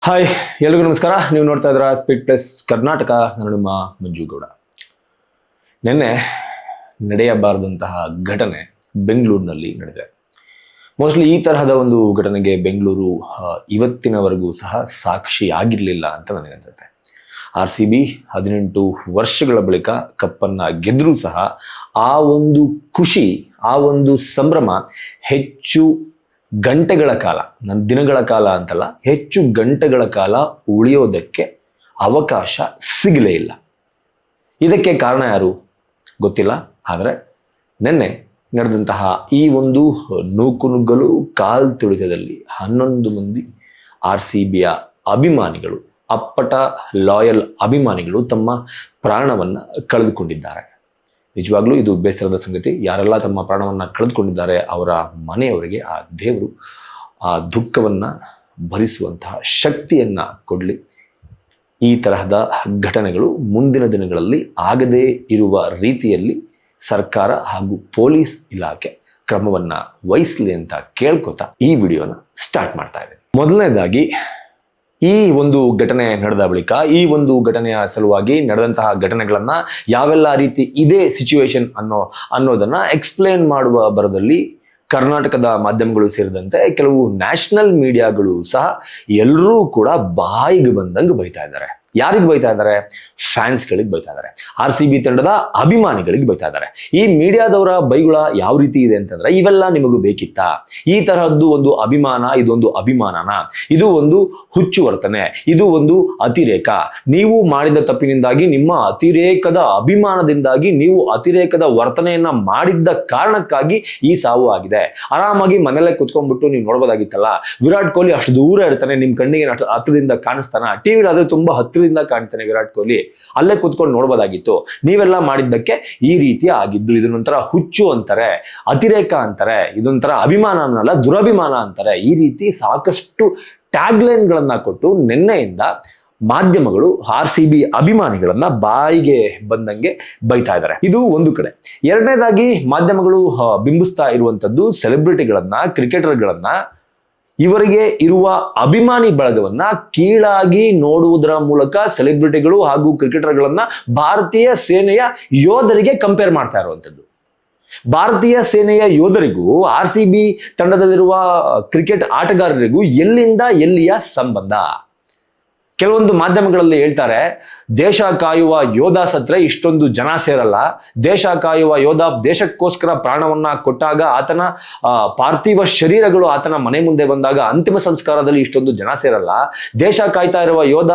Hi, ಎಲ್ರಿಗೂ ನಮಸ್ಕಾರ. ನೀವು ನೋಡ್ತಾ ಇದ್ದೀರಾ ಸ್ಪೀಡ್ ಪ್ಲಸ್ ಕರ್ನಾಟಕ. ನಾನು ನಿಮ್ಮ ಮಂಜು ಗೌಡ. ನಿನ್ನೆ ನಡೆಯಬಾರದಂತಹ ಘಟನೆ ಬೆಂಗಳೂರಿನಲ್ಲಿ ನಡೆದಿದೆ. ಮೋಸ್ಟ್ಲಿ ಈ ತರಹದ ಒಂದು ಘಟನೆಗೆ ಬೆಂಗಳೂರು ಇವತ್ತಿನವರೆಗೂ ಸಹ ಸಾಕ್ಷಿಯಾಗಿರಲಿಲ್ಲ ಅಂತ ನನಗನ್ಸುತ್ತೆ. RCB 18 ವರ್ಷಗಳ ಬಳಿಕ ಕಪ್ಪನ್ನು ಗೆದ್ದರೂ ಸಹ ಆ ಒಂದು ಖುಷಿ, ಆ ಒಂದು ಸಂಭ್ರಮ ಹೆಚ್ಚು ಗಂಟೆಗಳ ಕಾಲ, ದಿನಗಳ ಕಾಲ ಅಂತಲ್ಲ, ಹೆಚ್ಚು ಗಂಟೆಗಳ ಕಾಲ ಉಳಿಯೋದಕ್ಕೆ ಅವಕಾಶ ಸಿಗಲೇ ಇಲ್ಲ. ಇದಕ್ಕೆ ಕಾರಣ ಯಾರು ಗೊತ್ತಿಲ್ಲ. ಆದರೆ ನಿನ್ನೆ ನಡೆದಂತಹ ಈ ಒಂದು ನೂಕುನುಗ್ಗಲು ಕಾಲ್ ತುಳಿತದಲ್ಲಿ 11 ಮಂದಿ RCBಯ ಅಭಿಮಾನಿಗಳು, ಅಪ್ಪಟ ಲಾಯಲ್ ಅಭಿಮಾನಿಗಳು ತಮ್ಮ ಪ್ರಾಣವನ್ನು ಕಳೆದುಕೊಂಡಿದ್ದಾರೆ. ನಿಜವಾಗ್ಲೂ ಇದು ಬೇಸರದ ಸಂಗತಿ. ಯಾರೆಲ್ಲ ತಮ್ಮ ಪ್ರಾಣವನ್ನು ಕಳೆದುಕೊಂಡಿದ್ದಾರೆ ಅವರ ಮನೆಯವರಿಗೆ ಆ ದೇವರು ಆ ದುಃಖವನ್ನು ಭರಿಸುವಂತಹ ಶಕ್ತಿಯನ್ನು ಕೊಡಲಿ. ಈ ತರಹದ ಘಟನೆಗಳು ಮುಂದಿನ ದಿನಗಳಲ್ಲಿ ಆಗದೇ ಇರುವ ರೀತಿಯಲ್ಲಿ ಸರ್ಕಾರ ಹಾಗೂ ಪೊಲೀಸ್ ಇಲಾಖೆ ಕ್ರಮವನ್ನು ವಹಿಸಲಿ ಅಂತ ಕೇಳ್ಕೊತಾ ಈ ವಿಡಿಯೋನ ಸ್ಟಾರ್ಟ್ ಮಾಡ್ತಾ ಇದ್ದೇನೆ. ಮೊದಲನೇದಾಗಿ, ಈ ಒಂದು ಘಟನೆ ನಡೆದ ಬಳಿಕ, ಈ ಒಂದು ಘಟನೆಯ ಸಲುವಾಗಿ ನಡೆದಂತಹ ಘಟನೆಗಳನ್ನ ಯಾವೆಲ್ಲ ರೀತಿ ಇದೇ ಸಿಚುವೇಶನ್ ಅನ್ನೋದನ್ನ ಎಕ್ಸ್ಪ್ಲೇನ್ ಮಾಡುವ ಬರದಲ್ಲಿ ಕರ್ನಾಟಕದ ಮಾಧ್ಯಮಗಳು ಸೇರಿದಂತೆ ಕೆಲವು ನ್ಯಾಷನಲ್ ಮೀಡಿಯಾಗಳು ಸಹ ಎಲ್ಲರೂ ಕೂಡ ಬಾಯಿಗೆ ಬಂದಂಗೆ ಬೈತಾ ಇದ್ದಾರೆ. ಯಾರಿಗೆ ಬೈತಾ ಇದ್ದಾರೆ? ಫ್ಯಾನ್ಸ್ಗಳಿಗೆ ಬೈತಾ ಇದ್ದಾರೆ. RCB ತಂಡದ ಅಭಿಮಾನಿಗಳಿಗೆ ಬೈತಾ ಇದ್ದಾರೆ. ಈ ಮೀಡಿಯಾದವರ ಬೈಗುಳ ಯಾವ ರೀತಿ ಇದೆ ಅಂತಂದ್ರೆ, ಇವೆಲ್ಲ ನಿಮಗೂ ಬೇಕಿತ್ತಾ? ಈ ತರಹದ್ದು ಒಂದು ಅಭಿಮಾನ, ಇದೊಂದು ಅಭಿಮಾನನ? ಇದು ಒಂದು ಹುಚ್ಚು ವರ್ತನೆ, ಇದು ಒಂದು ಅತಿರೇಕ. ನೀವು ಮಾಡಿದ ತಪ್ಪಿನಿಂದಾಗಿ, ನಿಮ್ಮ ಅತಿರೇಕದ ಅಭಿಮಾನದಿಂದಾಗಿ, ನೀವು ಅತಿರೇಕದ ವರ್ತನೆಯನ್ನ ಮಾಡಿದ್ದ ಕಾರಣಕ್ಕಾಗಿ ಈ ಸಾವು ಆಗಿದೆ. ಆರಾಮಾಗಿ ಮನೆಯಲ್ಲೇ ಕುತ್ಕೊಂಡ್ಬಿಟ್ಟು ನೀವು ನೋಡ್ಬೋದಾಗಿತ್ತಲ್ಲ. ವಿರಾಟ್ ಕೊಹ್ಲಿ ಅಷ್ಟು ದೂರ ಇರ್ತಾನೆ, ನಿಮ್ ಕಣ್ಣಿಗೆ ಹತ್ರದಿಂದ ಕಾಣಿಸ್ತಾನ? ಟಿವಿ ಆದ್ರೆ ತುಂಬಾ ಹತ್ತಿರದಿಂದ ಕಾಣ್ತಾನೆ ವಿರಾಟ್ ಕೊಹ್ಲಿ, ಅಲ್ಲೇ ಕುತ್ಕೊಂಡು ನೋಡ್ಬೋದಾಗಿತ್ತು. ನೀವೆಲ್ಲ ಮಾಡಿದ್ದಕ್ಕೆ ಈ ರೀತಿ ಆಗಿದ್ದು. ಇದನ್ನೊಂಥರ ಹುಚ್ಚು ಅಂತಾರೆ, ಅತಿರೇಕ ಅಂತಾರೆ, ಇದೊಂಥರ ಅಭಿಮಾನ ಅನ್ನಲ್ಲ, ದುರಭಿಮಾನ ಅಂತಾರೆ. ಈ ರೀತಿ ಸಾಕಷ್ಟು ಟ್ಯಾಗ್ಲೈನ್ ಗಳನ್ನ ಕೊಟ್ಟು ನಿನ್ನೆಯಿಂದ ಮಾಧ್ಯಮಗಳು RCB ಅಭಿಮಾನಿಗಳನ್ನ ಬಾಯಿಗೆ ಬಂದಂಗೆ ಬೈತಾ ಇದ್ದಾರೆ. ಇದು ಒಂದು ಕಡೆ. ಎರಡನೇದಾಗಿ, ಮಾಧ್ಯಮಗಳು ಬಿಂಬಿಸ್ತಾ ಇರುವಂತದ್ದು ಸೆಲೆಬ್ರಿಟಿಗಳನ್ನ, ಕ್ರಿಕೆಟರ್ಗಳನ್ನ, ಇವರಿಗೆ ಇರುವ ಅಭಿಮಾನಿ ಬಳಗವನ್ನ ಕೀಳಾಗಿ ನೋಡುವುದರ ಮೂಲಕ ಸೆಲೆಬ್ರಿಟಿಗಳು ಹಾಗೂ ಕ್ರಿಕೆಟರ್ಗಳನ್ನ ಭಾರತೀಯ ಸೇನೆಯ ಯೋಧರಿಗೆ ಕಂಪೇರ್ ಮಾಡ್ತಾ ಇರುವಂತದ್ದು. ಭಾರತೀಯ ಸೇನೆಯ ಯೋಧರಿಗೂ RCB ತಂಡದಲ್ಲಿರುವ ಕ್ರಿಕೆಟ್ ಆಟಗಾರರಿಗೂ ಎಲ್ಲಿಂದ ಎಲ್ಲಿಯ ಸಂಬಂಧ? ಕೆಲವೊಂದು ಮಾಧ್ಯಮಗಳಲ್ಲಿ ಹೇಳ್ತಾರೆ, ದೇಶ ಕಾಯುವ ಯೋಧ ಸತ್ರೆ ಇಷ್ಟೊಂದು ಜನ ಸೇರಲ್ಲ. ದೇಶ ಕಾಯುವ ಯೋಧ ದೇಶಕ್ಕೋಸ್ಕರ ಪ್ರಾಣವನ್ನ ಕೊಟ್ಟಾಗ ಆತನ ಪಾರ್ಥಿವ ಶರೀರಗಳು ಆತನ ಮನೆ ಮುಂದೆ ಬಂದಾಗ ಅಂತಿಮ ಸಂಸ್ಕಾರದಲ್ಲಿ ಇಷ್ಟೊಂದು ಜನ ಸೇರಲ್ಲ. ದೇಶ ಕಾಯ್ತಾ ಇರುವ ಯೋಧ,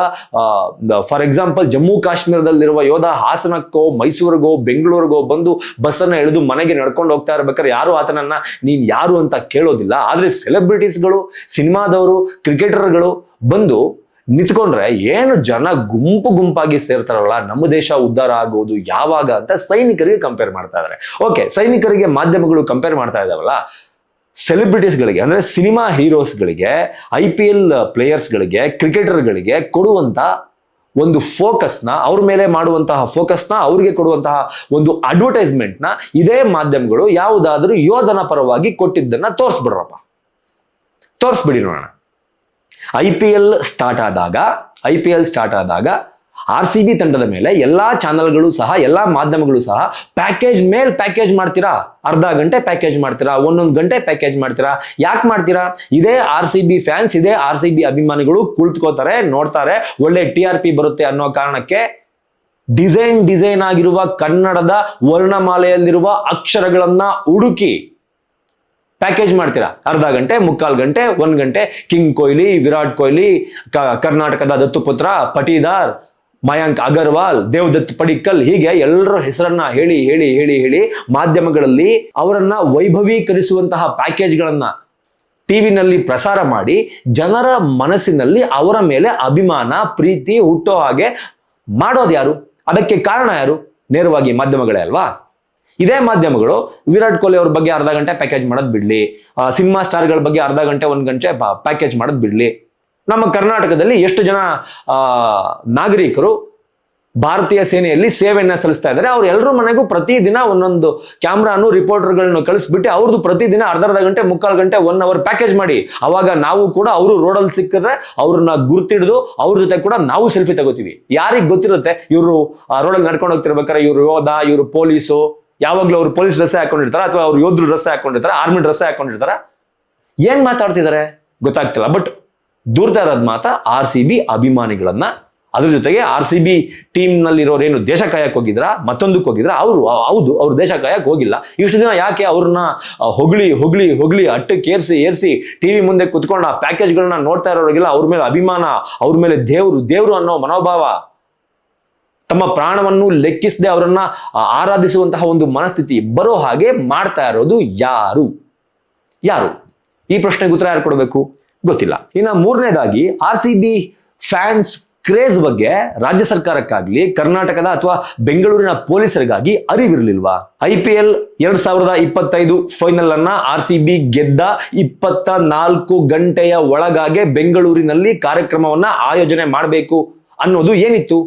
ಫಾರ್ ಎಕ್ಸಾಂಪಲ್ ಜಮ್ಮು ಕಾಶ್ಮೀರದಲ್ಲಿರುವ ಯೋಧ ಹಾಸನಕ್ಕೋ, ಮೈಸೂರಿಗೋ, ಬೆಂಗಳೂರಿಗೋ ಬಂದು ಬಸ್ಸನ್ನ ಎಳೆದು ಮನೆಗೆ ನಡ್ಕೊಂಡು ಹೋಗ್ತಾ ಇರ್ಬೇಕಾದ್ರೆ ಯಾರು ಆತನನ್ನ ನೀನ್ ಯಾರು ಅಂತ ಕೇಳೋದಿಲ್ಲ. ಆದ್ರೆ ಸೆಲೆಬ್ರಿಟೀಸ್ಗಳು, ಸಿನಿಮಾದವರು, ಕ್ರಿಕೆಟರ್ಗಳು ಬಂದು ನಿಂತ್ಕೊಂಡ್ರೆ ಏನು ಜನ ಗುಂಪು ಗುಂಪಾಗಿ ಸೇರ್ತಾರಲ್ಲ, ನಮ್ಮ ದೇಶ ಉದ್ಧಾರ ಆಗೋದು ಯಾವಾಗ ಅಂತ ಸೈನಿಕರಿಗೆ ಕಂಪೇರ್ ಮಾಡ್ತಾ ಇದ್ದಾರೆ. ಓಕೆ, ಸೈನಿಕರಿಗೆ ಮಾಧ್ಯಮಗಳು ಕಂಪೇರ್ ಮಾಡ್ತಾ ಇದಾವಲ್ಲ, ಸೆಲೆಬ್ರಿಟೀಸ್ಗಳಿಗೆ ಅಂದ್ರೆ ಸಿನಿಮಾ ಹೀರೋಸ್ಗಳಿಗೆ, IPL ಪ್ಲೇಯರ್ಸ್ಗಳಿಗೆ, ಕ್ರಿಕೆಟರ್ಗಳಿಗೆ ಕೊಡುವಂತ ಒಂದು ಫೋಕಸ್ನ, ಅವ್ರ ಮೇಲೆ ಮಾಡುವಂತಹ ಫೋಕಸ್ನ, ಅವ್ರಿಗೆ ಕೊಡುವಂತಹ ಒಂದು ಅಡ್ವರ್ಟೈಸ್ಮೆಂಟ್ನ ಇದೇ ಮಾಧ್ಯಮಗಳು ಯಾವುದಾದ್ರೂ ಯೋಧನ ಪರವಾಗಿ ಕೊಟ್ಟಿದ್ದನ್ನ ತೋರಿಸ್ಬಿಡಿ ನೋಡೋಣ. IPL ಸ್ಟಾರ್ಟ್ ಆದಾಗ RCB ತಂಡದ ಮೇಲೆ ಎಲ್ಲಾ ಚಾನೆಲ್ಗಳು ಸಹ, ಎಲ್ಲಾ ಮಾಧ್ಯಮಗಳು ಸಹ ಪ್ಯಾಕೇಜ್ ಮೇಲ್ ಪ್ಯಾಕೇಜ್ ಮಾಡ್ತೀರಾ, ಅರ್ಧ ಗಂಟೆ ಪ್ಯಾಕೇಜ್ ಮಾಡ್ತೀರಾ, 1 ಗಂಟೆ ಪ್ಯಾಕೇಜ್ ಮಾಡ್ತೀರಾ. ಯಾಕೆ ಮಾಡ್ತೀರಾ? ಇದೇ RCB ಫ್ಯಾನ್ಸ್, ಇದೇ RCB ಅಭಿಮಾನಿಗಳು ಕುಳಿತುಕೋತಾರೆ, ನೋಡ್ತಾರೆ, ಒಳ್ಳೆ TRP ಬರುತ್ತೆ ಅನ್ನೋ ಕಾರಣಕ್ಕೆ ಡಿಸೈನ್ ಆಗಿರುವ ಕನ್ನಡದ ವರ್ಣಮಾಲೆಯಲ್ಲಿರುವ ಅಕ್ಷರಗಳನ್ನ ಹುಡುಕಿ ಪ್ಯಾಕೇಜ್ ಮಾಡ್ತೀರಾ. ಅರ್ಧ ಗಂಟೆ, 3/4 ಗಂಟೆ, 1 ಗಂಟೆ ಕಿಂಗ್ ಕೊಹ್ಲಿ, ವಿರಾಟ್ ಕೊಹ್ಲಿ, ಕರ್ನಾಟಕದ ದತ್ತುಪುತ್ರ ಪಟೀದಾರ್, ಮಯಾಂಕ್ ಅಗರ್ವಾಲ್, ದೇವದತ್ ಪಡಿಕ್ಕಲ್, ಹೀಗೆ ಎಲ್ಲರ ಹೆಸರನ್ನ ಹೇಳಿ ಮಾಧ್ಯಮಗಳಲ್ಲಿ ಅವರನ್ನ ವೈಭವೀಕರಿಸುವಂತಹ ಪ್ಯಾಕೇಜ್ಗಳನ್ನ ಟಿವಿನಲ್ಲಿ ಪ್ರಸಾರ ಮಾಡಿ ಜನರ ಮನಸ್ಸಿನಲ್ಲಿ ಅವರ ಮೇಲೆ ಅಭಿಮಾನ, ಪ್ರೀತಿ ಹುಟ್ಟೋ ಹಾಗೆ ಮಾಡೋದು ಯಾರು? ಅದಕ್ಕೆ ಕಾರಣ ಯಾರು? ನೇರವಾಗಿ ಮಾಧ್ಯಮಗಳೇ ಅಲ್ವಾ? ಇದೇ ಮಾಧ್ಯಮಗಳು ವಿರಾಟ್ ಕೊಹ್ಲಿ ಅವ್ರ ಬಗ್ಗೆ ಅರ್ಧ ಗಂಟೆ ಪ್ಯಾಕೇಜ್ ಮಾಡೋದು ಬಿಡ್ಲಿ, ಸಿನಿಮಾ ಸ್ಟಾರ್ಗಳ ಬಗ್ಗೆ ಅರ್ಧ ಗಂಟೆ, 1 ಗಂಟೆ ಪ್ಯಾಕೇಜ್ ಮಾಡೋದು ಬಿಡ್ಲಿ. ನಮ್ಮ ಕರ್ನಾಟಕದಲ್ಲಿ ಎಷ್ಟು ಜನ ನಾಗರಿಕರು ಭಾರತೀಯ ಸೇನೆಯಲ್ಲಿ ಸೇವೆಯನ್ನ ಸಲ್ಲಿಸ್ತಾ ಇದ್ದಾರೆ. ಅವ್ರು ಎಲ್ಲರೂ ಮನೆಗೂ ಪ್ರತಿದಿನ ಒಂದೊಂದು ಕ್ಯಾಮ್ರಾನು ರಿಪೋರ್ಟರ್ಗಳನ್ನ ಕಳಿಸ್ಬಿಟ್ಟು ಅವ್ರದ್ದು ಪ್ರತಿದಿನ ಅರ್ಧ ಗಂಟೆ 3/4 ಗಂಟೆ 1 ಅವರ್ ಪ್ಯಾಕೇಜ್ ಮಾಡಿ, ಅವಾಗ ನಾವು ಕೂಡ ಅವರು ರೋಡಲ್ಲಿ ಸಿಕ್ಕಿದ್ರೆ ಅವ್ರನ್ನ ಗುರ್ತಿಡಿದು ಅವ್ರ ಜೊತೆ ಕೂಡ ನಾವು ಸೆಲ್ಫಿ ತಗೋತೀವಿ. ಯಾರಿಗೆ ಗೊತ್ತಿರುತ್ತೆ ಇವರು ರೋಡಲ್ಲಿ ನಡ್ಕೊಂಡು ಹೋಗ್ತಿರ್ಬೇಕಾರೆ ಇವ್ರು ಯೋಧ, ಇವರು ಪೊಲೀಸು, ಯಾವಾಗ್ಲೂ ಅವ್ರು ಪೊಲೀಸ್ ಡ್ರೆಸ್ ಹಾಕೊಂಡಿರ್ತಾರ ಅಥವಾ ಅವ್ರು ಯೋಧರು ಡ್ರೆಸ್ ಹಾಕೊಂಡಿರ್ತಾರ, ಆರ್ಮಿ ಡ್ರೆಸ್ ಹಾಕೊಂಡಿರ್ತಾರ, ಏನ್ ಮಾತಾಡ್ತಿದ್ದಾರೆ ಗೊತ್ತಾಗ್ತಿಲ್ಲ. ಬಟ್ ದೂರ್ತಾ ಇರೋದ್ ಮಾತ್ರ RCB ಅಭಿಮಾನಿಗಳನ್ನ, ಅದ್ರ ಜೊತೆಗೆ RCB ಟೀಮ್ ನಲ್ಲಿರೋರೇನು ದೇಶ ಕಾಯಕ್ ಹೋಗಿದ್ರ, ಮತ್ತೊಂದಕ್ಕೆ ಹೋಗಿದ್ರ, ಅವ್ರು ದೇಶ ಕಾಯಕ್ ಹೋಗಿಲ್ಲ. ಇಷ್ಟು ದಿನ ಯಾಕೆ ಅವ್ರನ್ನ ಹೊಗಳಿ ಅಟ್ಟಕ್ಕೆ ಏರ್ಸಿ ಟಿವಿ ಮುಂದೆ ಕುತ್ಕೊಂಡು ಆ ಪ್ಯಾಕೇಜ್ಗಳನ್ನ ನೋಡ್ತಾ ಇರೋರಿಗೆಲ್ಲ ಅವ್ರ ಮೇಲೆ ಅಭಿಮಾನ, ಅವ್ರ ಮೇಲೆ ದೇವ್ರು ಅನ್ನೋ ಮನೋಭಾವ, ತಮ್ಮ ಪ್ರಾಣವನ್ನು ಲೆಕ್ಕಿಸದೆ ಅವರನ್ನ ಆರಾಧಿಸುವಂತಹ ಒಂದು ಮನಸ್ಥಿತಿ ಬರೋ ಹಾಗೆ ಮಾಡ್ತಾ ಇರೋದು ಯಾರು? ಈ ಪ್ರಶ್ನೆಗೆ ಉತ್ತರ ಯಾರು ಕೊಡಬೇಕು ಗೊತ್ತಿಲ್ಲ. ಇನ್ನು ಮೂರನೇದಾಗಿ RCB ಫ್ಯಾನ್ಸ್ ಕ್ರೇಜ್ ಬಗ್ಗೆ ರಾಜ್ಯ ಸರ್ಕಾರಕ್ಕಾಗ್ಲಿ ಕರ್ನಾಟಕದ ಅಥವಾ ಬೆಂಗಳೂರಿನ ಪೊಲೀಸರಿಗಾಗಿ ಅರಿವಿರಲಿಲ್ವಾ? IPL 2025 ಫೈನಲ್ ಅನ್ನ RCB ಗೆದ್ದ 24 ಗಂಟೆಯ ಒಳಗಾಗಿ ಬೆಂಗಳೂರಿನಲ್ಲಿ ಕಾರ್ಯಕ್ರಮವನ್ನ ಆಯೋಜನೆ ಮಾಡಬೇಕು ಅನ್ನೋದು ಏನಿತ್ತು?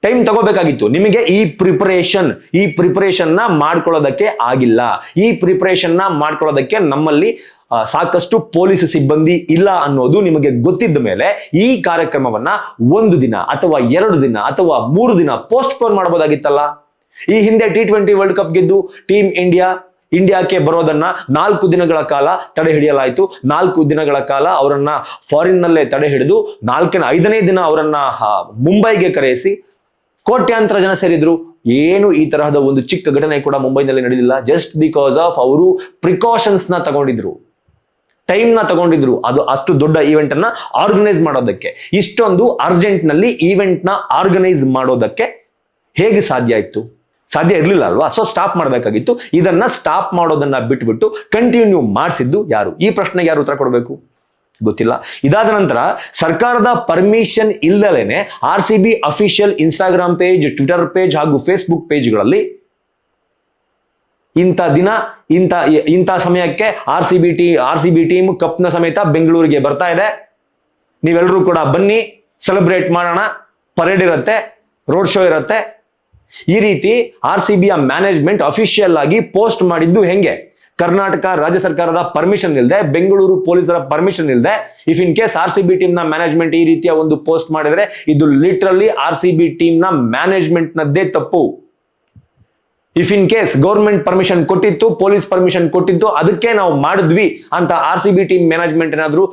ಟೈಮ್ ತಗೋಬೇಕಾಗಿತ್ತು. ನಿಮಗೆ ಈ ಪ್ರಿಪರೇಷನ್ ನ ಮಾಡ್ಕೊಳ್ಳೋದಕ್ಕೆ ಆಗಿಲ್ಲ. ಈ ಪ್ರಿಪರೇಷನ್ ನ ಮಾಡ್ಕೊಳ್ಳೋದಕ್ಕೆ ನಮ್ಮಲ್ಲಿ ಸಾಕಷ್ಟು ಪೊಲೀಸ್ ಸಿಬ್ಬಂದಿ ಇಲ್ಲ ಅನ್ನೋದು ನಿಮಗೆ ಗೊತ್ತಿದ್ದ ಮೇಲೆ ಈ ಕಾರ್ಯಕ್ರಮವನ್ನ 1 ದಿನ ಅಥವಾ 2 ದಿನ ಅಥವಾ 3 ದಿನ ಪೋಸ್ಟ್ಪೋನ್ ಮಾಡಬಹುದಾಗಿತ್ತಲ್ಲ. ಈ ಹಿಂದೆ T20 ವರ್ಲ್ಡ್ ಕಪ್ ಗೆದ್ದು ಟೀಮ್ ಇಂಡಿಯಾಕ್ಕೆ ಬರೋದನ್ನ 4 ದಿನಗಳ ಕಾಲ ತಡೆ ಹಿಡಿಯಲಾಯಿತು. 4 ದಿನಗಳ ಕಾಲ ಅವರನ್ನ ಫಾರಿನ್ ನಲ್ಲೇ ತಡೆ ಹಿಡಿದು 5ನೇ ದಿನ ಅವರನ್ನ ಮುಂಬೈಗೆ ಕರೆಯಿಸಿ ಕೋಟ್ಯಾಂತರ ಜನ ಸೇರಿದ್ರು. ಏನು ಈ ತರಹದ ಒಂದು ಚಿಕ್ಕ ಘಟನೆ ಕೂಡ ಮುಂಬೈನಲ್ಲಿ ನಡೆದಿಲ್ಲ. ಜಸ್ಟ್ ಬಿಕಾಸ್ ಆಫ್ ಅವರು ಪ್ರಿಕಾಷನ್ಸ್ ನ ತಗೊಂಡಿದ್ರು, ಟೈಮ್ ನ ತಗೊಂಡಿದ್ರು. ಅದು ಅಷ್ಟು ದೊಡ್ಡ ಈವೆಂಟ್ ಅನ್ನ ಆರ್ಗನೈಸ್ ಮಾಡೋದಕ್ಕೆ, ಇಷ್ಟೊಂದು ಅರ್ಜೆಂಟ್ ನಲ್ಲಿ ಈವೆಂಟ್ ನ ಆರ್ಗನೈಸ್ ಮಾಡೋದಕ್ಕೆ ಹೇಗೆ ಸಾಧ್ಯ ಇತ್ತು? ಸಾಧ್ಯ ಇರ್ಲಿಲ್ಲ ಅಲ್ವಾ? ಸೊ ಸ್ಟಾಪ್ ಮಾಡಬೇಕಾಗಿತ್ತು. ಇದನ್ನ ಸ್ಟಾಪ್ ಮಾಡೋದನ್ನ ಬಿಟ್ಬಿಟ್ಟು ಕಂಟಿನ್ಯೂ ಮಾಡಿಸಿದ್ದು ಯಾರು? ಈ ಪ್ರಶ್ನೆಗೆ ಯಾರು ಉತ್ತರ ಕೊಡಬೇಕು ಗೊತ್ತಿಲ್ಲ. ಇದಾದ ನಂತರ ಸರ್ಕಾರದ ಪರ್ಮಿಷನ್ ಇಲ್ಲದೇನೆ RCB official Instagram page, Twitter page ಹಾಗೂ ಫೇಸ್ಬುಕ್ ಪೇಜ್ಗಳಲ್ಲಿ ಇಂಥ ಸಮಯಕ್ಕೆ RCB ಟೀಮ್ ಕಪ್ನ ಸಮೇತ ಬೆಂಗಳೂರಿಗೆ ಬರ್ತಾ ಇದೆ, ನೀವೆಲ್ಲರೂ ಕೂಡ ಬನ್ನಿ, ಸೆಲೆಬ್ರೇಟ್ ಮಾಡೋಣ, ಪರೇಡ್ ಇರುತ್ತೆ, ರೋಡ್ ಶೋ ಇರುತ್ತೆ. ಈ ರೀತಿ RCBಯ ಮ್ಯಾನೇಜ್ಮೆಂಟ್ ಅಫಿಷಿಯಲ್ ಆಗಿ ಪೋಸ್ಟ್ ಮಾಡಿದ್ದು ಹೆಂಗೆ? ಕರ್ನಾಟಕ ರಾಜ್ಯ ಸರ್ಕಾರದ ಪರ್ಮಿಷನ್ ಇಲ್ಲದೆ, ಬೆಂಗಳೂರು ಪೊಲೀಸರ ಪರ್ಮಿಷನ್ ಇಲ್ಲದೆ, if in case RCB team ನ ಮ್ಯಾನೇಜ್ಮೆಂಟ್ ಈ ರೀತಿಯ ಒಂದು ಪೋಸ್ಟ್ ಮಾಡಿದ್ರೆ ಇದು ಲಿಟ್ರಲಿ RCB ಟೀಮ್ ನ ಮ್ಯಾನೇಜ್ಮೆಂಟ್ ನದ್ದೇ ತಪ್ಪು. If in case government permission ಕೊಟ್ಟಿತ್ತು, ಪೊಲೀಸ್ ಪರ್ಮಿಷನ್ ಕೊಟ್ಟಿತ್ತು, ಅದಕ್ಕೆ ನಾವು ಮಾಡಿದ್ವಿ ಅಂತ RCB ಟೀಮ್ ಮ್ಯಾನೇಜ್ಮೆಂಟ್ ಏನಾದ್ರು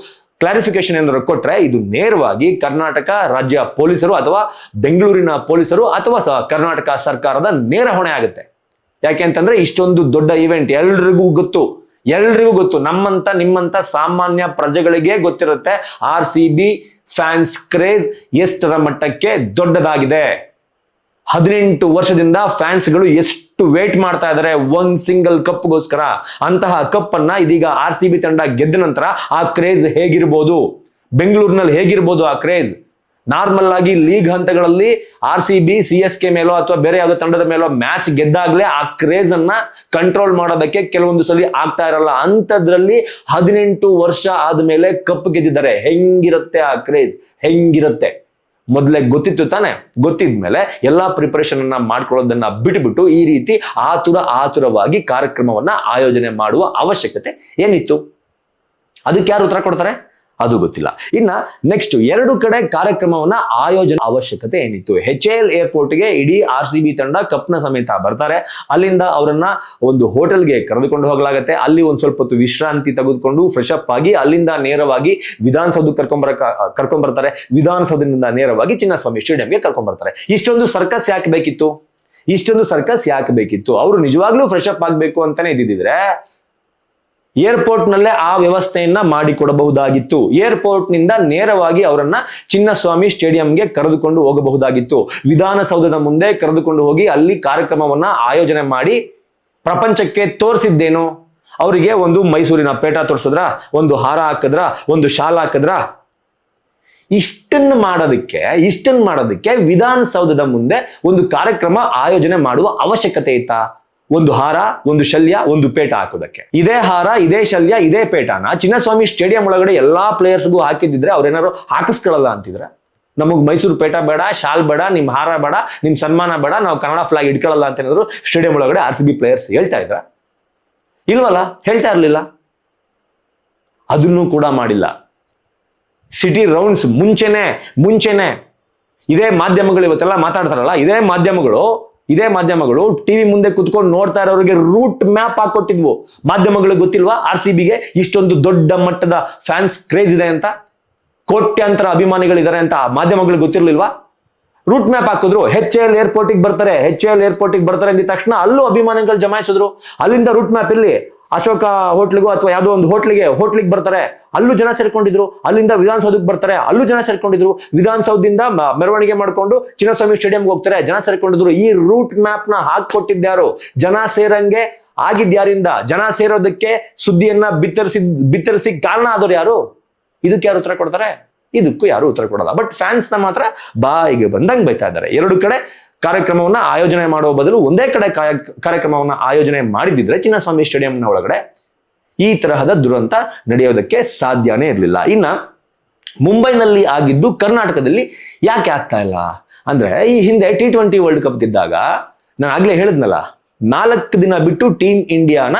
ಕ್ಲಾರಿಫಿಕೇಶನ್ ಏನಾದ್ರು ಕೊಟ್ರೆ ಇದು ನೇರವಾಗಿ ಕರ್ನಾಟಕ ರಾಜ್ಯ ಪೊಲೀಸರು ಅಥವಾ ಬೆಂಗಳೂರಿನ ಪೊಲೀಸರು ಅಥವಾ ಕರ್ನಾಟಕ ಸರ್ಕಾರದ ನೇರ ಹೊಣೆ ಆಗುತ್ತೆ. ಯಾಕೆ ಅಂತಂದ್ರೆ ಇಷ್ಟೊಂದು ದೊಡ್ಡ ಇವೆಂಟ್ ಎಲ್ರಿಗೂ ಗೊತ್ತು, ನಮ್ಮಂತ ನಿಮ್ಮಂತ ಸಾಮಾನ್ಯ ಪ್ರಜೆಗಳಿಗೆ ಗೊತ್ತಿರುತ್ತೆ RCB ಫ್ಯಾನ್ಸ್ ಕ್ರೇಜ್ ಎಷ್ಟರ ಮಟ್ಟಕ್ಕೆ ದೊಡ್ಡದಾಗಿದೆ. 18 ವರ್ಷದಿಂದ ಫ್ಯಾನ್ಸ್ಗಳು ಎಷ್ಟು ವೇಟ್ ಮಾಡ್ತಾ ಇದ್ದಾರೆ ಒಂದ್ ಸಿಂಗಲ್ ಕಪ್ಗೋಸ್ಕರ. ಅಂತಹ ಕಪ್ ಅನ್ನ ಇದೀಗ RCB ತಂಡ ಗೆದ್ದ ನಂತರ ಆ ಕ್ರೇಜ್ ಹೇಗಿರ್ಬೋದು, ಬೆಂಗಳೂರಿನಲ್ಲಿ ಹೇಗಿರ್ಬೋದು ಆ ಕ್ರೇಜ್? ನಾರ್ಮಲ್ ಆಗಿ ಲೀಗ್ ಹಂತಗಳಲ್ಲಿ RCB CSK ಮೇಲೋ ಅಥವಾ ಬೇರೆ ಯಾವುದೋ ತಂಡದ ಮೇಲೋ ಮ್ಯಾಚ್ ಗೆದ್ದಾಗ್ಲೇ ಆ ಕ್ರೇಜ್ ಅನ್ನ ಕಂಟ್ರೋಲ್ ಮಾಡೋದಕ್ಕೆ ಕೆಲವೊಂದು ಸಲ ಆಗ್ತಾ ಇರಲ್ಲ. ಅಂತದ್ರಲ್ಲಿ 18 ವರ್ಷ ಆದ್ಮೇಲೆ ಕಪ್ ಗೆದ್ದಿದ್ದಾರೆ. ಹೆಂಗಿರುತ್ತೆ ಆ ಕ್ರೇಜ್? ಹೆಂಗಿರುತ್ತೆ? ಮೊದಲೇ ಗೊತ್ತಿತ್ತು ತಾನೆ. ಗೊತ್ತಿದ್ಮೇಲೆ ಎಲ್ಲಾ ಪ್ರಿಪರೇಷನ್ ಅನ್ನ ಮಾಡ್ಕೊಳ್ಳೋದನ್ನ ಬಿಟ್ಬಿಟ್ಟು ಈ ರೀತಿ ಆತುರವಾಗಿ ಕಾರ್ಯಕ್ರಮವನ್ನ ಆಯೋಜನೆ ಮಾಡುವ ಅವಶ್ಯಕತೆ ಏನಿತ್ತು? ಅದಕ್ಕೆ ಯಾರು ಉತ್ತರ ಕೊಡ್ತಾರೆ? ಅದು ಗೊತ್ತಿಲ್ಲ. ಇನ್ನ ನೆಕ್ಸ್ಟ್ 2 ಕಡೆ ಕಾರ್ಯಕ್ರಮವನ್ನ ಆಯೋಜನೆ ಅವಶ್ಯಕತೆ ಏನಿತ್ತು? HAL ಏರ್ಪೋರ್ಟ್ಗೆ ಇಡೀ RCB ತಂಡ ಕಪ್ನ ಸಮೇತ ಬರ್ತಾರೆ. ಅಲ್ಲಿಂದ ಅವರನ್ನ ಒಂದು ಹೋಟೆಲ್ಗೆ ಕರೆದುಕೊಂಡು ಹೋಗಲಾಗತ್ತೆ. ಅಲ್ಲಿ ಒಂದ್ ಸ್ವಲ್ಪ ಹೊತ್ತು ವಿಶ್ರಾಂತಿ ತೆಗೆದುಕೊಂಡು ಫ್ರೆಶ್ ಅಪ್ ಆಗಿ ಅಲ್ಲಿಂದ ನೇರವಾಗಿ ವಿಧಾನಸೌಧಕ್ಕೆ ಕರ್ಕೊಂಡ್ ಬರ್ತಾರೆ. ವಿಧಾನಸೌಧದಿಂದ ನೇರವಾಗಿ ಚಿನ್ನಸ್ವಾಮಿ ಸ್ಟೇಡಿಯಂಗೆ ಕರ್ಕೊಂಡ್ ಬರ್ತಾರೆ. ಇಷ್ಟೊಂದು ಸರ್ಕಸ್ ಯಾಕೆ ಬೇಕಿತ್ತು? ಅವರು ನಿಜವಾಗ್ಲೂ ಫ್ರೆಶ್ ಅಪ್ ಆಗ್ಬೇಕು ಅಂತಾನೆ ಇದ್ದಿದ್ರೆ ಏರ್ಪೋರ್ಟ್ ನಲ್ಲೇ ಆ ವ್ಯವಸ್ಥೆಯನ್ನ ಮಾಡಿಕೊಡಬಹುದಾಗಿತ್ತು. ಏರ್ಪೋರ್ಟ್ ನಿಂದ ನೇರವಾಗಿ ಅವರನ್ನ ಚಿನ್ನಸ್ವಾಮಿ ಸ್ಟೇಡಿಯಂಗೆ ಕರೆದುಕೊಂಡು ಹೋಗಬಹುದಾಗಿತ್ತು. ವಿಧಾನಸೌಧದ ಮುಂದೆ ಕರೆದುಕೊಂಡು ಹೋಗಿ ಅಲ್ಲಿ ಕಾರ್ಯಕ್ರಮವನ್ನ ಆಯೋಜನೆ ಮಾಡಿ ಪ್ರಪಂಚಕ್ಕೆ ತೋರಿಸಿದ್ದೇನು? ಅವರಿಗೆ ಒಂದು ಮೈಸೂರಿನ ಪೇಟ ತೋರಿಸಿದ್ರ, ಒಂದು ಹಾರ ಹಾಕಿದ್ರ, ಒಂದು ಶಾಲ್ ಹಾಕಿದ್ರ? ಇಷ್ಟನ್ನು ಮಾಡೋದಕ್ಕೆ ವಿಧಾನಸೌಧದ ಮುಂದೆ ಒಂದು ಕಾರ್ಯಕ್ರಮ ಆಯೋಜನೆ ಮಾಡುವ ಅವಶ್ಯಕತೆ ಇತ್ತಾ? ಒಂದು ಹಾರ, ಒಂದು ಶಲ್ಯ, ಒಂದು ಪೇಟ ಹಾಕೋದಕ್ಕೆ. ಇದೇ ಹಾರ, ಇದೇ ಶಲ್ಯ, ಇದೇ ಪೇಟನ ಚಿನ್ನಸ್ವಾಮಿ ಸ್ಟೇಡಿಯಂ ಒಳಗಡೆ ಎಲ್ಲಾ ಪ್ಲೇಯರ್ಸ್ಗೂ ಹಾಕಿದ್ರೆ ಅವ್ರೇನಾದ್ರು ಹಾಕಿಸ್ಕೊಳ್ಳಲ್ಲ ಅಂತಿದ್ರ? ನಮಗ್ ಮೈಸೂರು ಪೇಟ ಬೇಡ, ಶಾಲ್ ಬೇಡ, ನಿಮ್ ಹಾರ ಬೇಡ, ನಿಮ್ ಸನ್ಮಾನ ಬೇಡ, ನಾವು ಕನ್ನಡ ಫ್ಲಾಗ್ ಇಟ್ಕೊಳ್ಳಲ್ಲ ಅಂತ ಏನಾದ್ರು ಸ್ಟೇಡಿಯಂ ಒಳಗಡೆ RCB ಪ್ಲೇಯರ್ಸ್ ಹೇಳ್ತಾ ಇದ್ರ? ಇಲ್ವಲ್ಲ, ಹೇಳ್ತಾ ಇರ್ಲಿಲ್ಲ. ಅದನ್ನು ಕೂಡ ಮಾಡಿಲ್ಲ. ಸಿಟಿ ರೌಂಡ್ಸ್ ಮುಂಚೆನೆ ಇದೇ ಮಾಧ್ಯಮಗಳು ಇವತ್ತೆಲ್ಲ ಮಾತಾಡ್ತಾರಲ್ಲ, ಇದೇ ಮಾಧ್ಯಮಗಳು ಟಿವಿ ಮುಂದೆ ಕುತ್ಕೊಂಡು ನೋಡ್ತಾ ಇರೋರಿಗೆ ರೂಟ್ ಮ್ಯಾಪ್ ಹಾಕೊಟ್ಟಿದ್ವು. ಮಾಧ್ಯಮಗಳಿಗೆ ಗೊತ್ತಿಲ್ವಾ RCBಗೆ ಇಷ್ಟೊಂದು ದೊಡ್ಡ ಮಟ್ಟದ ಫ್ಯಾನ್ಸ್ ಕ್ರೇಜ್ ಇದೆ ಅಂತ, ಕೋಟ್ಯಾಂತರ ಅಭಿಮಾನಿಗಳಿದ್ದಾರೆ ಅಂತ ಮಾಧ್ಯಮಗಳಿಗೆ ಗೊತ್ತಿರ್ಲಿಲ್ವಾ? ರೂಟ್ ಮ್ಯಾಪ್ ಹಾಕಿದ್ರು. HAL ಏರ್ಪೋರ್ಟಿಗೆ ಬರ್ತಾರೆ ಅಂದಿದ ತಕ್ಷಣ ಅಲ್ಲೂ ಅಭಿಮಾನಿಗಳು ಜಮಾಯಿಸಿದ್ರು. ಅಲ್ಲಿಂದ ರೂಟ್ ಮ್ಯಾಪ್ ಇಲ್ಲಿ ಅಶೋಕ ಹೋಟ್ಲಿಗೂ ಅಥವಾ ಯಾವುದೋ ಒಂದು ಹೋಟ್ಲಿಗೆ ಬರ್ತಾರೆ, ಅಲ್ಲೂ ಜನ ಸೇರ್ಕೊಂಡಿದ್ರು. ಅಲ್ಲಿಂದ ವಿಧಾನಸೌಧಕ್ಕೆ ಬರ್ತಾರೆ, ಅಲ್ಲೂ ಜನ ಸೇರ್ಕೊಂಡಿದ್ರು. ವಿಧಾನಸೌಧದಿಂದ ಮೆರವಣಿಗೆ ಮಾಡ್ಕೊಂಡು ಚಿನ್ನಸ್ವಾಮಿ ಸ್ಟೇಡಿಯಂಗೆ ಹೋಗ್ತಾರೆ, ಜನ ಸೇರ್ಕೊಂಡಿದ್ರು. ಈ ರೂಟ್ ಮ್ಯಾಪ್ ನ ಹಾಕೊಟ್ಟಿದ್ಯಾರು? ಜನ ಸೇರಂಗೆ ಆಗಿದ್ಯಾರಿಂದ? ಜನ ಸೇರೋದಕ್ಕೆ ಸುದ್ದಿಯನ್ನ ಬಿತ್ತರಿಸಿ ಕಾರಣ ಆದವ್ರು ಯಾರು? ಇದಕ್ಕೆ ಯಾರು ಉತ್ತರ ಕೊಡ್ತಾರೆ? ಇದಕ್ಕೂ ಯಾರು ಉತ್ತರ ಕೊಡಲ್ಲ. ಬಟ್ ಫ್ಯಾನ್ಸ್ ನ ಮಾತ್ರ ಬಾಯಿಗೆ ಬಂದಂಗೆ ಬೈತಾ ಇದ್ದಾರೆ. ಎರಡು ಕಡೆ ಕಾರ್ಯಕ್ರಮವನ್ನ ಆಯೋಜನೆ ಮಾಡುವ ಬದಲು ಒಂದೇ ಕಡೆ ಕಾರ್ಯಕ್ರಮವನ್ನ ಆಯೋಜನೆ ಮಾಡಿದಿದ್ರೆ ಚಿನ್ನಸ್ವಾಮಿ ಸ್ಟೇಡಿಯಂನ ಒಳಗಡೆ ಈ ತರಹದ ದುರಂತ ನಡೆಯೋದಕ್ಕೆ ಸಾಧ್ಯನೇ ಇರಲಿಲ್ಲ. ಇನ್ನ ಮುಂಬೈನಲ್ಲಿ ಆಗಿದ್ದು ಕರ್ನಾಟಕದಲ್ಲಿ ಯಾಕೆ ಆಗ್ತಾ ಇಲ್ಲ ಅಂದ್ರೆ, ಈ ಹಿಂದೆ T20 ವರ್ಲ್ಡ್ ಕಪ್ ಗೆದ್ದಾಗ ನಾನು ಆಗ್ಲೇ ಹೇಳಿದ್ನಲ್ಲ, 4 ದಿನ ಬಿಟ್ಟು ಟೀಮ್ ಇಂಡಿಯಾನ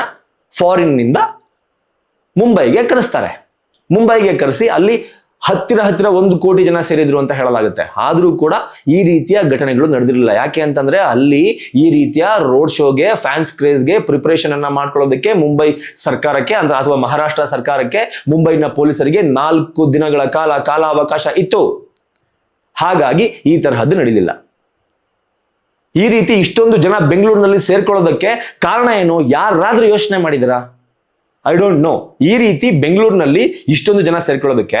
ಫಾರಿನ್ ನಿಂದ ಮುಂಬೈಗೆ ಕರೆಸ್ತಾರೆ. ಮುಂಬೈಗೆ ಕರೆಸಿ ಅಲ್ಲಿ ಹತ್ತಿರ 1 ಕೋಟಿ ಜನ ಸೇರಿದ್ರು ಅಂತ ಹೇಳಲಾಗುತ್ತೆ. ಆದ್ರೂ ಕೂಡ ಈ ರೀತಿಯ ಘಟನೆಗಳು ನಡೆದಿರಲಿಲ್ಲ. ಯಾಕೆ ಅಂತಂದ್ರೆ ಅಲ್ಲಿ ಈ ರೀತಿಯ ರೋಡ್ ಶೋಗೆ, ಫ್ಯಾನ್ಸ್ ಕ್ರೇಜ್ಗೆ ಪ್ರಿಪರೇಷನ್ ಅನ್ನ ಮಾಡ್ಕೊಳ್ಳೋದಕ್ಕೆ ಮುಂಬೈ ಸರ್ಕಾರಕ್ಕೆ ಅಥವಾ ಮಹಾರಾಷ್ಟ್ರ ಸರ್ಕಾರಕ್ಕೆ, ಮುಂಬೈನ ಪೊಲೀಸರಿಗೆ 4 ದಿನಗಳ ಕಾಲಾವಕಾಶ ಇತ್ತು. ಹಾಗಾಗಿ ಈ ತರಹದ್ದು ನಡೆಯಲಿಲ್ಲ. ಈ ರೀತಿ ಇಷ್ಟೊಂದು ಜನ ಬೆಂಗಳೂರಿನಲ್ಲಿ ಸೇರ್ಕೊಳ್ಳೋದಕ್ಕೆ ಕಾರಣ ಏನು? ಯಾರಾದ್ರೂ ಯೋಚನೆ ಮಾಡಿದಿರಾ? I don't know. ಈ ರೀತಿ ಬೆಂಗಳೂರಿನಲ್ಲಿ ಇಷ್ಟೊಂದು ಜನ ಸೇರ್ಕೊಳ್ಳೋದಕ್ಕೆ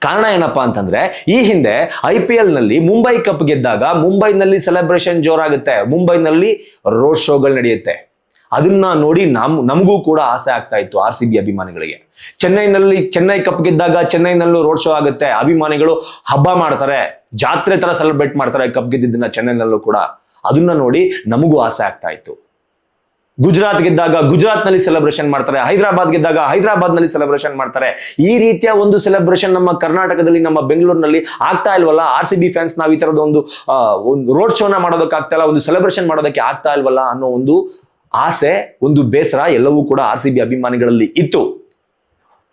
ಕಾರಣ ಏನಪ್ಪಾ ಅಂತಂದ್ರೆ, ಈ ಹಿಂದೆ IPL ನಲ್ಲಿ ಮುಂಬೈ ಕಪ್ ಗೆದ್ದಾಗ ಮುಂಬೈನಲ್ಲಿ ಸೆಲೆಬ್ರೇಷನ್ ಜೋರಾಗುತ್ತೆ, ಮುಂಬೈನಲ್ಲಿ ರೋಡ್ ಶೋಗಳು ನಡೆಯುತ್ತೆ. ಅದನ್ನ ನೋಡಿ ನಮಗೂ ಕೂಡ ಆಸೆ ಆಗ್ತಾ ಇತ್ತು RCB ಅಭಿಮಾನಿಗಳಿಗೆ. ಚೆನ್ನೈ ಕಪ್ ಗೆದ್ದಾಗ ಚೆನ್ನೈನಲ್ಲೂ ರೋಡ್ ಶೋ ಆಗುತ್ತೆ, ಅಭಿಮಾನಿಗಳು ಹಬ್ಬ ಮಾಡ್ತಾರೆ, ಜಾತ್ರೆ ತರ ಸೆಲೆಬ್ರೇಟ್ ಮಾಡ್ತಾರೆ ಕಪ್ ಗೆದ್ದಿದ್ದನ್ನ ಚೆನ್ನೈನಲ್ಲೂ ಕೂಡ. ಅದನ್ನ ನೋಡಿ ನಮಗೂ ಆಸೆ ಆಗ್ತಾ ಇತ್ತು. ಗುಜರಾತ್ ಗೆದ್ದಾಗ ಗುಜರಾತ್ ನಲ್ಲಿ ಸೆಲೆಬ್ರೇಷನ್ ಮಾಡ್ತಾರೆ, ಹೈದರಾಬಾದ್ ಗೆದ್ದಾಗ ಹೈದರಾಬಾದ್ ನಲ್ಲಿ ಸೆಲೆಬ್ರೇಷನ್ ಮಾಡ್ತಾರೆ. ಈ ರೀತಿಯ ಒಂದು ಸೆಲೆಬ್ರೇಷನ್ ನಮ್ಮ ಕರ್ನಾಟಕದಲ್ಲಿ, ನಮ್ಮ ಬೆಂಗಳೂರಿನಲ್ಲಿ ಆಗ್ತಾ ಇಲ್ವಲ್ಲ? RCB ಫ್ಯಾನ್ಸ್ ನಾವು ಈ ತರದ ಒಂದು ರೋಡ್ ಶೋನ ಮಾಡೋದಕ್ಕೆ ಆಗ್ತಾ ಇಲ್ಲ, ಒಂದು ಸೆಲೆಬ್ರೇಷನ್ ಮಾಡೋದಕ್ಕೆ ಆಗ್ತಾ ಇಲ್ವಲ್ಲ ಅನ್ನೋ ಒಂದು ಆಸೆ, ಒಂದು ಬೇಸರ ಎಲ್ಲವೂ ಕೂಡ RCB ಅಭಿಮಾನಿಗಳಲ್ಲಿ ಇತ್ತು.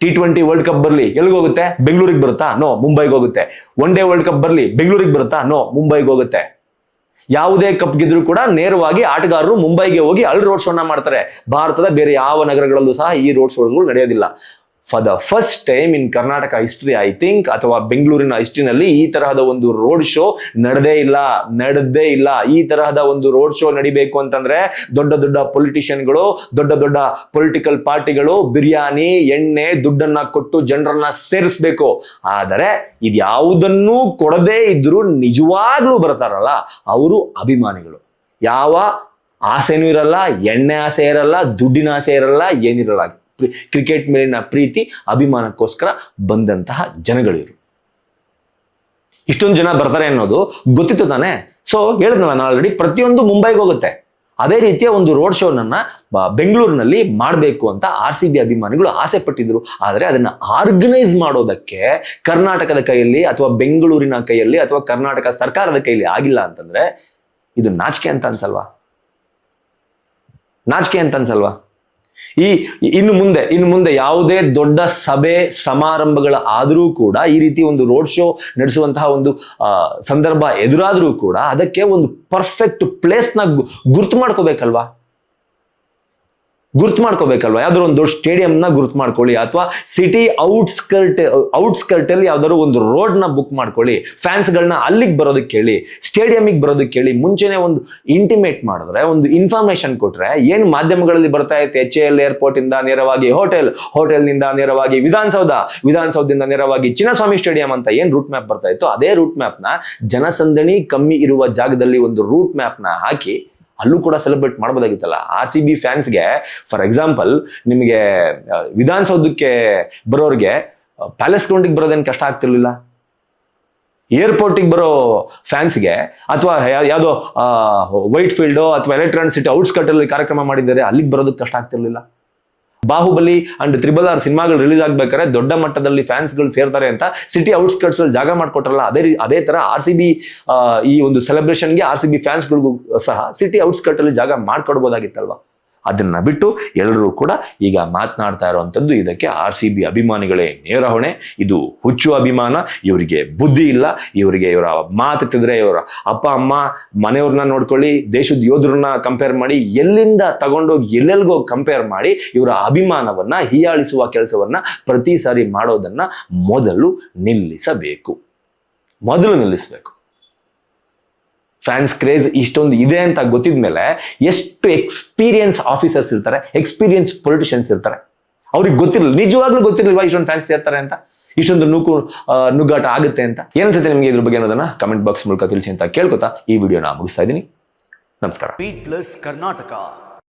T20 ವರ್ಲ್ಡ್ ಕಪ್ ಬರ್ಲಿ ಎಲ್ಲಿಗೋಗುತ್ತೆ? ಬೆಂಗಳೂರಿಗೆ ಬರುತ್ತಾ? ನೋ, ಮುಂಬೈಗೆ ಹೋಗುತ್ತೆ. ಒನ್ ಡೇ ವರ್ಲ್ಡ್ ಕಪ್ ಬರ್ಲಿ ಬೆಂಗಳೂರಿಗೆ ಬರುತ್ತಾ? ನೋ, ಮುಂಬೈಗೆ ಹೋಗುತ್ತೆ. ಯಾವುದೇ ಕಪ್ ಗೆದ್ರು ಕೂಡ ನೇರವಾಗಿ ಆಟಗಾರರು ಮುಂಬೈಗೆ ಹೋಗಿ ಅಲ್ಲಿ ರೋಡ್ ಶೋನ ಮಾಡ್ತಾರೆ. ಭಾರತದ ಬೇರೆ ಯಾವ ನಗರಗಳಲ್ಲೂ ಸಹ ಈ ರೋಡ್ ಶೋಗಳು ನಡೆಯೋದಿಲ್ಲ. For the first time in Karnataka history I think, ಅಥವಾ ಬೆಂಗಳೂರಿನ ಹಿಸ್ಟ್ರಿನಲ್ಲಿ ಈ ತರಹದ ಒಂದು ರೋಡ್ ಶೋ ನಡೆದೇ ಇಲ್ಲ. ಈ ತರಹದ ಒಂದು ರೋಡ್ ಶೋ ನಡಿಬೇಕು ಅಂತಂದ್ರೆ ದೊಡ್ಡ ಪೊಲಿಟಿಷಿಯನ್ಗಳು, ದೊಡ್ಡ ಪೊಲಿಟಿಕಲ್ ಪಾರ್ಟಿಗಳು ಬಿರಿಯಾನಿ, ಎಣ್ಣೆ, ದುಡ್ಡನ್ನ ಕೊಟ್ಟು ಜನರನ್ನ ಸೇರಿಸ್ಬೇಕು. ಆದರೆ ಇದ್ಯಾವುದನ್ನೂ ಕೊಡದೇ ಇದ್ರು ನಿಜವಾಗ್ಲೂ ಬರ್ತಾರಲ್ಲ ಅವರು ಅಭಿಮಾನಿಗಳು. ಯಾವ ಆಸೆನೂ ಇರಲ್ಲ, ಎಣ್ಣೆ ಆಸೆ ಇರಲ್ಲ, ದುಡ್ಡಿನ ಆಸೆ ಇರಲ್ಲ, ಏನಿರಲ್ಲ. ಕ್ರಿಕೆಟ್ ಮೇಲಿನ ಪ್ರೀತಿ, ಅಭಿಮಾನಕ್ಕೋಸ್ಕರ ಬಂದಂತಹ ಜನಗಳಿರು. ಇಷ್ಟೊಂದು ಜನ ಬರ್ತಾರೆ ಅನ್ನೋದು ಗೊತ್ತಿತ್ತು ತಾನೆ. ಸೊ ಹೇಳಿದ್ನಲ್ಲ ನಾನು ಆಲ್ರೆಡಿ, ಪ್ರತಿಯೊಂದು ಮುಂಬೈಗೆ ಹೋಗುತ್ತೆ. ಅದೇ ರೀತಿಯ ಒಂದು ರೋಡ್ ಶೋನನ್ನ ಬೆಂಗಳೂರಿನಲ್ಲಿ ಮಾಡಬೇಕು ಅಂತ RCB ಅಭಿಮಾನಿಗಳು ಆಸೆ ಪಟ್ಟಿದ್ರು. ಆದರೆ ಅದನ್ನ ಆರ್ಗನೈಸ್ ಮಾಡೋದಕ್ಕೆ ಕರ್ನಾಟಕದ ಕೈಯಲ್ಲಿ ಅಥವಾ ಬೆಂಗಳೂರಿನ ಕೈಯಲ್ಲಿ ಅಥವಾ ಕರ್ನಾಟಕ ಸರ್ಕಾರದ ಕೈಯಲ್ಲಿ ಆಗಿಲ್ಲ ಅಂತಂದ್ರೆ ಇದು ನಾಚಿಕೆ ಅಂತ ಅನ್ಸಲ್ವಾ? ಇನ್ನು ಮುಂದೆ ಯಾವುದೇ ದೊಡ್ಡ ಸಭೆ ಸಮಾರಂಭಗಳ ಆದರೂ ಕೂಡ ಈ ರೀತಿ ಒಂದು ರೋಡ್ ಶೋ ನಡೆಸುವಂತಹ ಒಂದು ಸಂದರ್ಭ ಎದುರಾದ್ರೂ ಕೂಡ ಅದಕ್ಕೆ ಒಂದು ಪರ್ಫೆಕ್ಟ್ ಪ್ಲೇಸ್ ನ ಗುರ್ತು ಮಾಡ್ಕೋಬೇಕಲ್ವಾ? ಯಾವ್ದಾದ್ರು ಒಂದು ದೊಡ್ಡ ಸ್ಟೇಡಿಯಂನ ಗುರ್ತು ಮಾಡ್ಕೊಳ್ಳಿ, ಅಥವಾ ಸಿಟಿ ಔಟ್ಸ್ಕರ್ಟ್ ಅಲ್ಲಿ ಯಾವ್ದಾದ್ರು ಒಂದು ರೋಡ್ ನ ಬುಕ್ ಮಾಡ್ಕೊಳ್ಳಿ, ಫ್ಯಾನ್ಸ್ಗಳನ್ನ ಅಲ್ಲಿಗೆ ಬರೋದಕ್ಕೆ ಹೇಳಿ, ಸ್ಟೇಡಿಯಂಗೆ ಬರೋದಕ್ಕೆ ಹೇಳಿ. ಮುಂಚೆನೆ ಒಂದು ಇಂಟಿಮೇಟ್ ಮಾಡಿದ್ರೆ, ಒಂದು ಇನ್ಫಾರ್ಮೇಶನ್ ಕೊಟ್ರೆ, ಏನ್ ಮಾಧ್ಯಮಗಳಲ್ಲಿ ಬರ್ತಾ ಇತ್ತು, HAL ಏರ್ಪೋರ್ಟ್ ಇಂದ ನೇರವಾಗಿ ಹೋಟೆಲ್ ನಿಂದ ನೇರವಾಗಿ ವಿಧಾನಸೌಧದಿಂದ ನೇರವಾಗಿ ಚಿನ್ನಸ್ವಾಮಿ ಸ್ಟೇಡಿಯಂ ಅಂತ ಏನ್ ರೂಟ್ ಮ್ಯಾಪ್ ಬರ್ತಾ ಇತ್ತು, ಅದೇ ರೂಟ್ ಮ್ಯಾಪ್ ನ ಜನಸಂದಣಿ ಕಮ್ಮಿ ಇರುವ ಜಾಗದಲ್ಲಿ ಒಂದು ರೂಟ್ ಮ್ಯಾಪ್ ನ ಹಾಕಿ ಅಲ್ಲೂ ಕೂಡ ಸೆಲೆಬ್ರೇಟ್ ಮಾಡಬಹುದಾಗಿತ್ತಲ್ಲ. RCB ಫ್ಯಾನ್ಸ್ಗೆ ಫಾರ್ ಎಕ್ಸಾಂಪಲ್, ನಿಮಗೆ ವಿಧಾನಸೌಧಕ್ಕೆ ಬರೋರಿಗೆ ಪ್ಯಾಲೇಸ್ ಗ್ರೌಂಡಿಗೆ ಬರೋದೇನು ಕಷ್ಟ ಆಗ್ತಿರ್ಲಿಲ್ಲ. ಏರ್ಪೋರ್ಟಿಗೆ ಬರೋ ಫ್ಯಾನ್ಸ್ಗೆ ಅಥವಾ ಯಾವುದೋ ವೈಟ್ ಫೀಲ್ಡ್ ಅಥವಾ ಎಲೆಕ್ಟ್ರಾನಿಕ್ ಸಿಟಿ ಔಟ್ಸ್ಕರ್ಟ್ ಅಲ್ಲಿ ಕಾರ್ಯಕ್ರಮ ಮಾಡಿದ್ದಾರೆ, ಅಲ್ಲಿಗೆ ಬರೋದಕ್ಕೆ ಕಷ್ಟ ಆಗ್ತಿರ್ಲಿಲ್ಲ. ಬಾಹುಬಲಿ ಅಂಡ್ RRR ಸಿನಿಮಾಗಳು ರಿಲೀಸ್ ಆಗ್ಬೇಕಾದ್ರೆ ದೊಡ್ಡ ಮಟ್ಟದಲ್ಲಿ ಫ್ಯಾನ್ಸ್ಗಳು ಸೇರ್ತಾರೆ ಅಂತ ಸಿಟಿ ಔಟ್ಸ್ಕರ್ಟ್ಸ್ ಅಲ್ಲಿ ಜಾಗ ಮಾಡ್ಕೊಟ್ರಲ್ಲ, ಅದೇ ತರ RCB ಈ ಒಂದು ಸೆಲೆಬ್ರೇಷನ್ಗೆ RCB ಫ್ಯಾನ್ಸ್ಗಳಿಗೂ ಸಹ ಸಿಟಿ ಔಟ್ಸ್ಕರ್ಟ್ ಅಲ್ಲಿ ಜಾಗ ಮಾಡ್ಕೊಡ್ಬೋದಾಗಿತ್ತಲ್ವಾ. ಅದನ್ನ ಬಿಟ್ಟು ಎಲ್ಲರೂ ಕೂಡ ಈಗ ಮಾತನಾಡ್ತಾ ಇರುವಂತದ್ದು ಇದಕ್ಕೆ RCB ಅಭಿಮಾನಿಗಳೇ ನೇರ ಹೊಣೆ. ಇದು ಹುಚ್ಚು ಅಭಿಮಾನ, ಇವರಿಗೆ ಬುದ್ಧಿ ಇಲ್ಲ. ಇವರಿಗೆ ಇವರ ಮಾತೆತ್ತಿದ್ರೆ ಇವರ ಅಪ್ಪ ಅಮ್ಮ ಮನೆಯವ್ರನ್ನ ನೋಡ್ಕೊಳ್ಳಿ, ದೇಶದ ಯೋಧರನ್ನ ಕಂಪೇರ್ ಮಾಡಿ, ಎಲ್ಲಿಂದ ತಗೊಂಡೋಗಿ ಎಲ್ಲೆಲ್ಗೋ ಕಂಪೇರ್ ಮಾಡಿ ಇವರ ಅಭಿಮಾನವನ್ನ ಹೀಯಾಳಿಸುವ ಕೆಲಸವನ್ನ ಪ್ರತಿ ಸಾರಿ ಮಾಡೋದನ್ನ ಮೊದಲು ನಿಲ್ಲಿಸಬೇಕು. ಫ್ಯಾನ್ಸ್ ಕ್ರೇಜ್ ಇಷ್ಟೊಂದು ಇದೆ ಅಂತ ಗೊತ್ತಿದ್ಮೇಲೆ ಎಷ್ಟು ಎಕ್ಸ್ಪೀರಿಯನ್ಸ್ ಆಫೀಸರ್ಸ್ ಇರ್ತಾರೆ, ಎಕ್ಸ್ಪೀರಿಯನ್ಸ್ ಪೊಲಿಟಿಷಿಯನ್ಸ್ ಇರ್ತಾರೆ, ಅವ್ರಿಗೆ ಗೊತ್ತಿರಲಿಲ್ಲ, ನಿಜವಾಗ್ಲೂ ಗೊತ್ತಿರಲಿಲ್ವಾ ಇಷ್ಟೊಂದು ಫ್ಯಾನ್ಸ್ ಸೇರ್ತಾರೆ ಅಂತ, ಇಷ್ಟೊಂದು ನುಗ್ಗಾಟ ಆಗುತ್ತೆ ಅಂತ. ಏನನ್ಸುತ್ತೆ ನಿಮಗೆ ಇದ್ರ ಬಗ್ಗೆ ಅನ್ನೋದನ್ನ ಕಮೆಂಟ್ ಬಾಕ್ಸ್ ಮೂಲಕ ತಿಳಿಸಿ ಅಂತ ಕೇಳ್ಕೊತಾ ಈ ವಿಡಿಯೋನ ಮುಗಿಸ್ತಾ ಇದ್ದೀನಿ. ನಮಸ್ಕಾರ. Speed plus Karnataka.